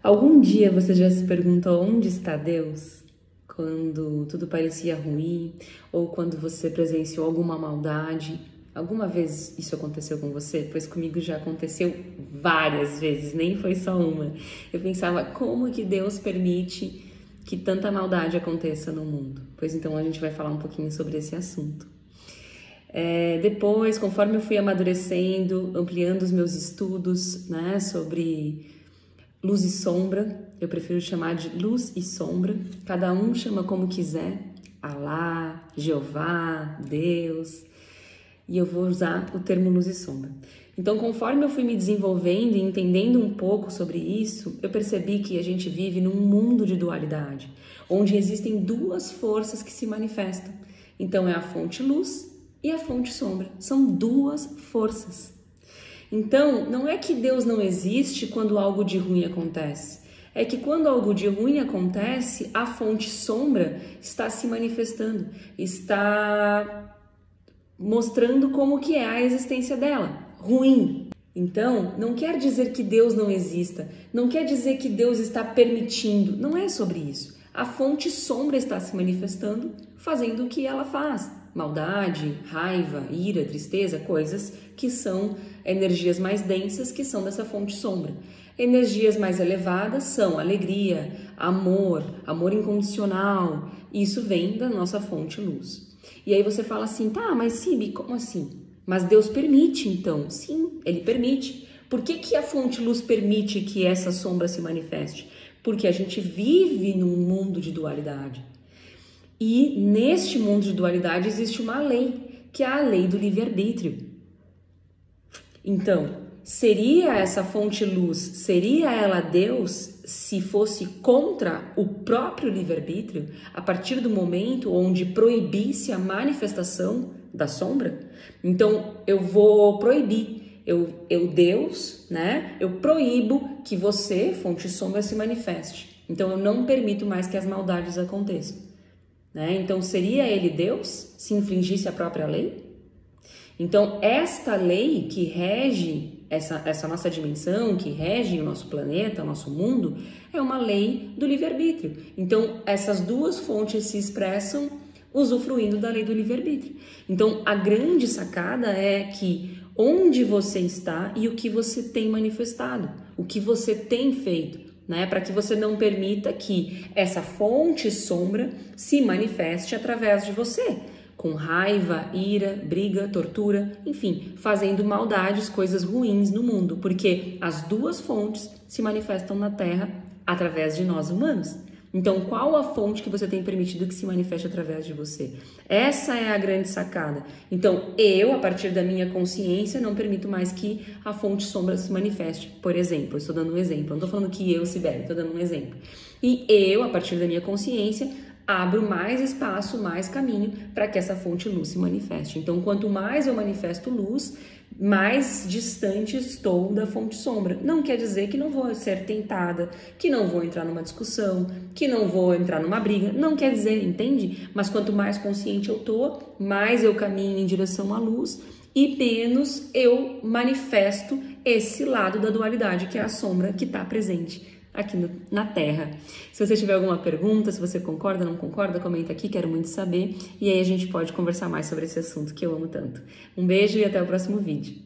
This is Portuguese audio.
Algum dia você já se perguntou onde está Deus? Quando tudo parecia ruim ou quando você presenciou alguma maldade? Alguma vez isso aconteceu com você? Pois comigo já aconteceu várias vezes, nem foi só uma. Eu pensava, como que Deus permite que tanta maldade aconteça no mundo? Pois então a gente vai falar um pouquinho sobre esse assunto. Depois, conforme eu fui amadurecendo, ampliando os meus estudos, né, sobre luz e sombra, eu prefiro chamar de luz e sombra, cada um chama como quiser, Alá, Jeová, Deus, e eu vou usar o termo luz e sombra. Então, conforme eu fui me desenvolvendo e entendendo um pouco sobre isso, eu percebi que a gente vive num mundo de dualidade, onde existem duas forças que se manifestam. Então, é a fonte luz e a fonte sombra, são duas forças. Então, não é que Deus não existe quando algo de ruim acontece. É que quando algo de ruim acontece, a fonte sombra está se manifestando, está mostrando como que é a existência dela, ruim. Então, não quer dizer que Deus não exista, não quer dizer que Deus está permitindo, não é sobre isso. A fonte sombra está se manifestando, fazendo o que ela faz. Maldade, raiva, ira, tristeza, coisas que são energias mais densas que são dessa fonte sombra. Energias mais elevadas são alegria, amor, amor incondicional. Isso vem da nossa fonte luz. E aí você fala assim, tá, mas Sibi, como assim? Mas Deus permite então? Sim, Ele permite. Por que que a fonte luz permite que essa sombra se manifeste? Porque a gente vive num mundo de dualidade. E neste mundo de dualidade existe uma lei, que é a lei do livre-arbítrio. Então, seria essa fonte luz, seria ela Deus se fosse contra o próprio livre-arbítrio, a partir do momento onde proibisse a manifestação da sombra? Então, eu vou proibir, Deus, né? Eu proíbo que você, fonte sombra, se manifeste. Então, eu não permito mais que as maldades aconteçam. Né? Então, seria ele Deus se infringisse a própria lei? Então, esta lei que rege essa nossa dimensão, que rege o nosso planeta, o nosso mundo, é uma lei do livre-arbítrio. Então, essas duas fontes se expressam usufruindo da lei do livre-arbítrio. Então, a grande sacada é que onde você está e o que você tem manifestado, o que você tem feito, né, para que você não permita que essa fonte sombra se manifeste através de você, com raiva, ira, briga, tortura, enfim, fazendo maldades, coisas ruins no mundo, porque as duas fontes se manifestam na Terra através de nós humanos. Então, qual a fonte que você tem permitido que se manifeste através de você? Essa é a grande sacada. Então, eu, a partir da minha consciência, não permito mais que a fonte sombra se manifeste. Por exemplo, eu estou dando um exemplo, não estou falando que eu, Sibeli, estou dando um exemplo. E eu, a partir da minha consciência, abro mais espaço, mais caminho para que essa fonte luz se manifeste. Então, quanto mais eu manifesto luz, mais distante estou da fonte sombra. Não quer dizer que não vou ser tentada, que não vou entrar numa discussão, que não vou entrar numa briga. Não quer dizer, entende? Mas quanto mais consciente eu tô, mais eu caminho em direção à luz e menos eu manifesto esse lado da dualidade, que é a sombra que está presente aqui na Terra. Se você tiver alguma pergunta, se você concorda, não concorda, comenta aqui, quero muito saber. E aí a gente pode conversar mais sobre esse assunto que eu amo tanto. Um beijo e até o próximo vídeo.